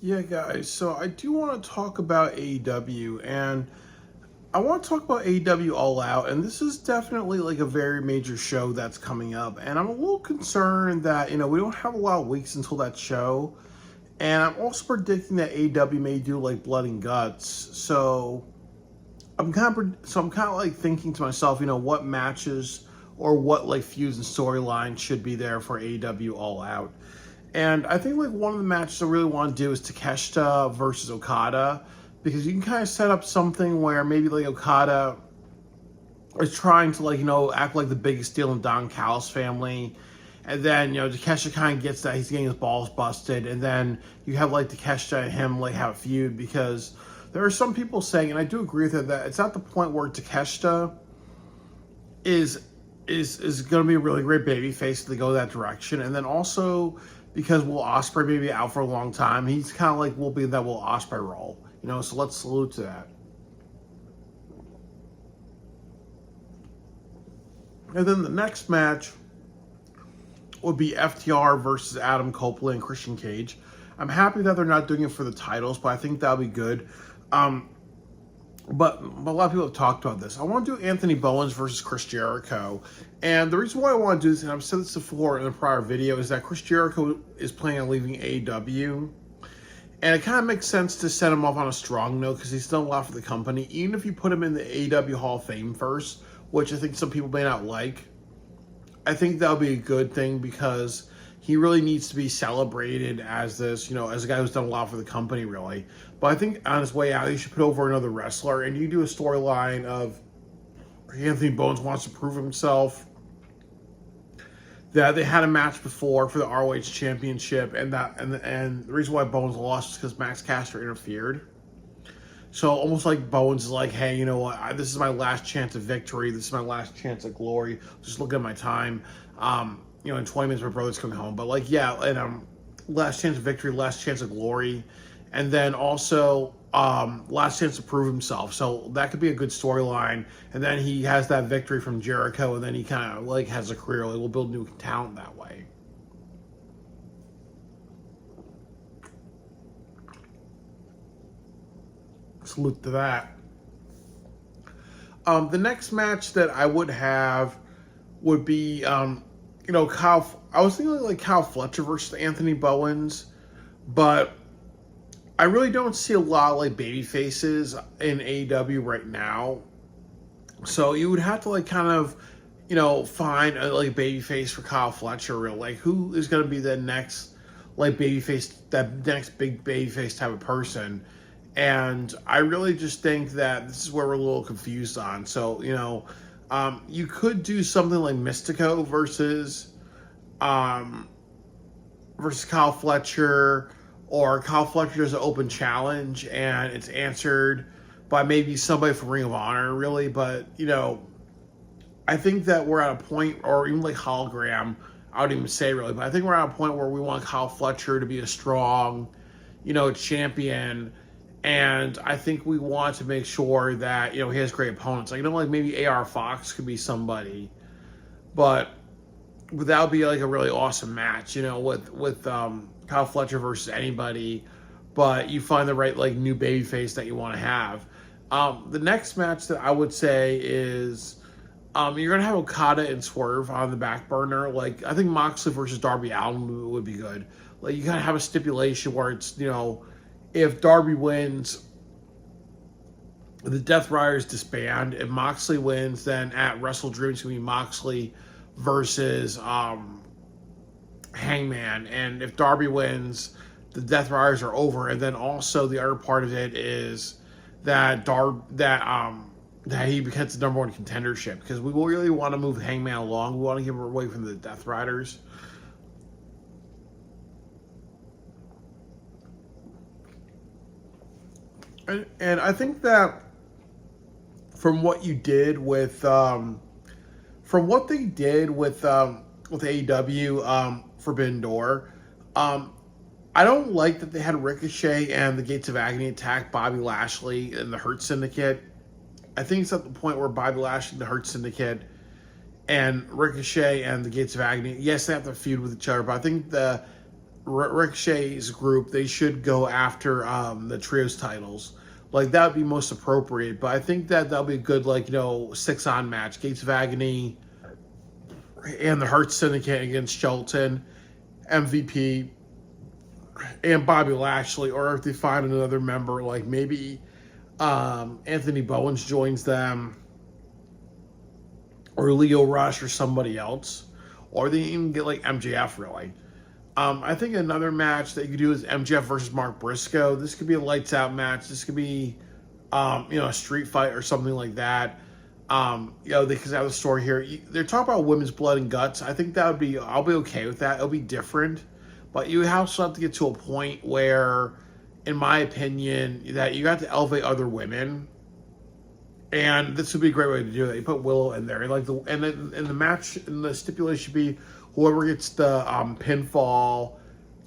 Yeah, guys, so I do want to talk about AEW, and I want to talk about AEW All Out, and this is definitely like a very major show that's coming up, and I'm a little concerned that, we don't have a lot of weeks until that show, and I'm also predicting that AEW may do like Blood and Guts, so I'm kind of like thinking to myself, what matches or what like feuds and storylines should be there for AEW All Out. And I think like one of the matches I really want to do is Takeshita versus Okada, because you can kind of set up something where maybe like Okada is trying to act like the biggest deal in Don Callis family, and then Takeshita kind of gets that he's getting his balls busted, and then you have like Takeshita and him like have a feud, because there are some people saying, and I do agree with it, that it's at the point where Takeshita is going to be a really great baby face to go that direction, and then also because Will Ospreay may be out for a long time, he's kind of like will be in that Will Ospreay role, So let's salute to that. And then the next match would be FTR versus Adam Copeland and Christian Cage. I'm happy that they're not doing it for the titles, but I think that'll be good. But a lot of people have talked about this. I want to do Anthony Bowens versus Chris Jericho. And the reason why I want to do this, and I've said this before in a prior video, is that Chris Jericho is planning on leaving AEW. And it kind of makes sense to set him off on a strong note because he's done a lot for the company. Even if you put him in the AEW Hall of Fame first, which I think some people may not like, I think that'll be a good thing because he really needs to be celebrated as this, as a guy who's done a lot for the company, really. But I think on his way out, you should put over another wrestler, and you do a storyline of Anthony Bowens wants to prove himself. That they had a match before for the ROH Championship, and the reason why Bowens lost is because Max Caster interfered. So almost like Bowens is like, hey, you know what? This is my last chance of victory. This is my last chance of glory. Just look at my time. In 20 minutes, my brother's coming home. But last chance of victory, last chance of glory, and then also last chance to prove himself. So that could be a good storyline. And then he has that victory from Jericho, and then he kind of has a career. We'll build new talent that way. Salute to that. The next match that I would have would be, Kyle. I was thinking like Kyle Fletcher versus Anthony Bowens, but I really don't see a lot of like baby faces in AEW right now. So you would have to find a baby face for Kyle Fletcher. Real who is going to be the next baby face, that next big baby face type of person. And I really just think that this is where we're a little confused on. So, you could do something like Mystico versus Kyle Fletcher, or Kyle Fletcher does an open challenge and it's answered by maybe somebody from Ring of Honor, really. But, I think that we're at a point, or even like Hologram, I wouldn't even say really, but I think we're at a point where we want Kyle Fletcher to be a strong, champion. And I think we want to make sure that, he has great opponents. Maybe AR Fox could be somebody. But that would be a really awesome match, with Kyle Fletcher versus anybody. But you find the right, new babyface that you want to have. The next match that I would say is you're going to have Okada and Swerve on the back burner. I think Moxley versus Darby Allin would be good. You kind of have a stipulation where it's, if Darby wins, the Death Riders disband. If Moxley wins, then at Wrestle Dream, it's going to be Moxley versus Hangman. And if Darby wins, the Death Riders are over. And then also the other part of it is that that he becomes the number one contendership, because we really want to move Hangman along. We want to give him away from the Death Riders. And I think that from what they did with AEW Forbidden Door, I don't like that they had Ricochet and the Gates of Agony attack Bobby Lashley and the Hurt Syndicate. I think it's at the point where Bobby Lashley, the Hurt Syndicate, and Ricochet and the Gates of Agony, yes, they have to feud with each other, but I think Ricochet's group, they should go after the trios titles. Like that would be most appropriate. But I think that that'll be a good 6-on match. Gates of Agony and the Hurt Syndicate against Shelton, MVP, and Bobby Lashley. Or if they find another member, like maybe Anthony Bowens joins them, or Leo Rush or somebody else, or they even get like MJF really. I think another match that you could do is MJF versus Mark Briscoe. This could be a lights out match. This could be, a street fight or something like that. They could have a story here. They're talking about women's blood and guts. I think that would be, I'll be okay with that. It'll be different. But you also have to get to a point where, in my opinion, that you got to elevate other women. And this would be a great way to do it. You put Willow in there, and the match, and the stipulation should be whoever gets the pinfall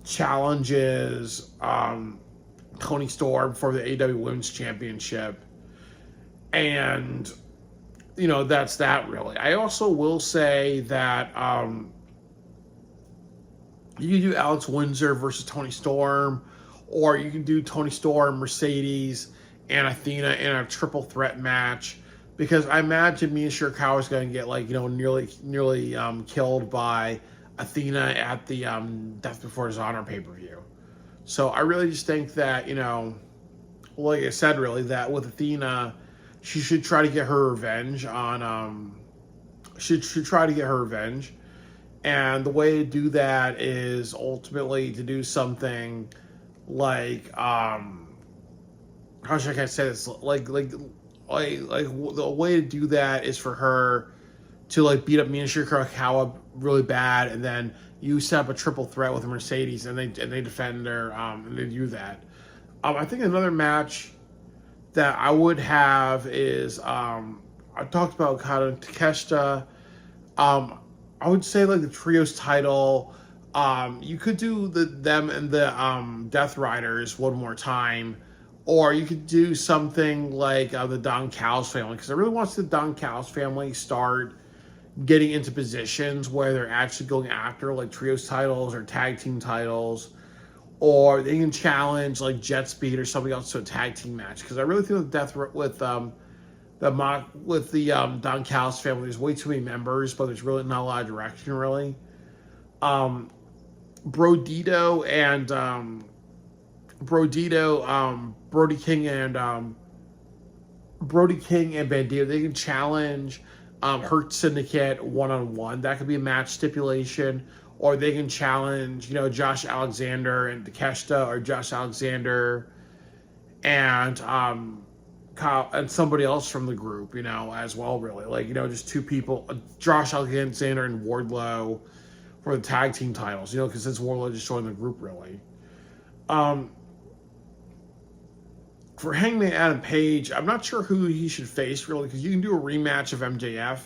challenges Toni Storm for the AEW Women's Championship, and that's that really. I also will say that you can do Alex Windsor versus Toni Storm, or you can do Toni Storm, Mercedes, and Athena in a triple threat match, because I imagine Mia Shirakawa is going to get nearly killed by Athena at the Death Before Dishonor pay-per-view. So I really just think that, like I said, really, that with Athena, she should try to get her revenge on should try to get her revenge. And the way to do that is ultimately to do something like how should I say this? Like the way to do that is for her to beat up Mina Shirakawa really bad, and then you set up a triple threat with Mercedes, and they defend her, and they do that. I think another match that I would have is I talked about kind of Takeshita. I would say the trios title. You could do them and the Death Riders one more time. Or you could do something like the Don Callis family, because I really want the Don Callis family start getting into positions where they're actually going after trios titles or tag team titles, or they can challenge Jet Speed or somebody else to a tag team match. Because I really think with the Don Callis family, there's way too many members, but there's really not a lot of direction really. Brodito and Brody King and Bandito, they can challenge Hurt Syndicate one-on-one. That could be a match stipulation. Or they can challenge, Josh Alexander and Takeshita, or Josh Alexander and Kyle and somebody else from the group, as well, really. Just two people, Josh Alexander and Wardlow for the tag team titles, because since Wardlow just joined the group, really. For Hangman Adam Page, I'm not sure who he should face, really, because you can do a rematch of MJF.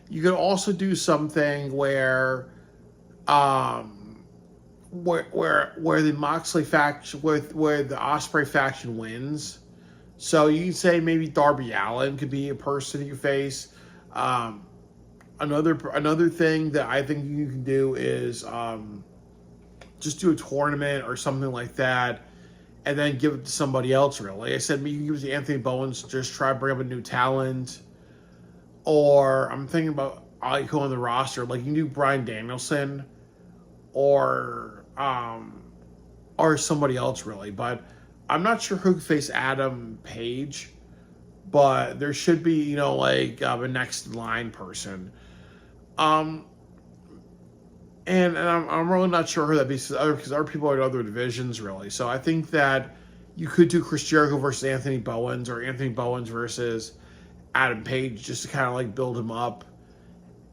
You could also do something where the Moxley faction, where the Ospreay faction wins. So you could say maybe Darby Allin could be a person you face. Another thing that I think you can do is just do a tournament or something like that, and then give it to somebody else, really. Like I said, maybe you can give it to Anthony Bowens, just try to bring up a new talent. Or I'm thinking about who on the roster. You can do Bryan Danielson or somebody else, really. But I'm not sure who could face Adam Page. But there should be, a next line person. And I'm really not sure who that be, because other people are in other divisions, really. So I think that you could do Chris Jericho versus Anthony Bowens, or Anthony Bowens versus Adam Page, just to kind of build him up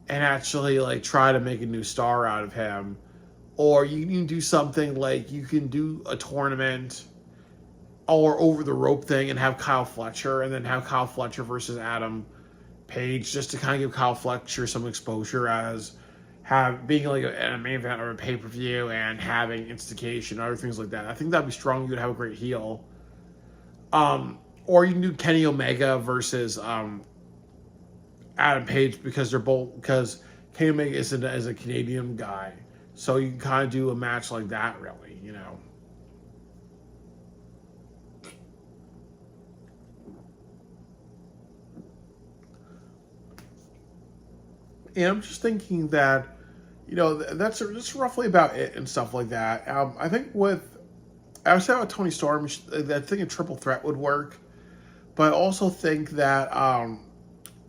and actually try to make a new star out of him. Or you can do something you can do a tournament or over the rope thing and have Kyle Fletcher, and then have Kyle Fletcher versus Adam Page, just to kind of give Kyle Fletcher some exposure as being a main event or a pay-per-view, and having instigations, other things like that. I think that'd be strong. You would have a great heel. Or you can do Kenny Omega versus Adam Page, because Kenny Omega is a Canadian guy. So you can kind of do a match like that, really, you know. And I'm just thinking that, you know, that's roughly about it and stuff like that. I think I was talking about Tony Storm. I think a triple threat would work, but I also think that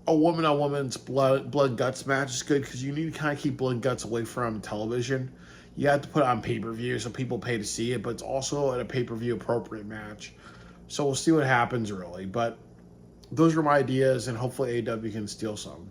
a woman on woman's blood and guts match is good because you need to kind of keep blood and guts away from television. You have to put it on pay-per-view so people pay to see it, but it's also at a pay-per-view appropriate match. So we'll see what happens, really. But those are my ideas, and hopefully AEW can steal some.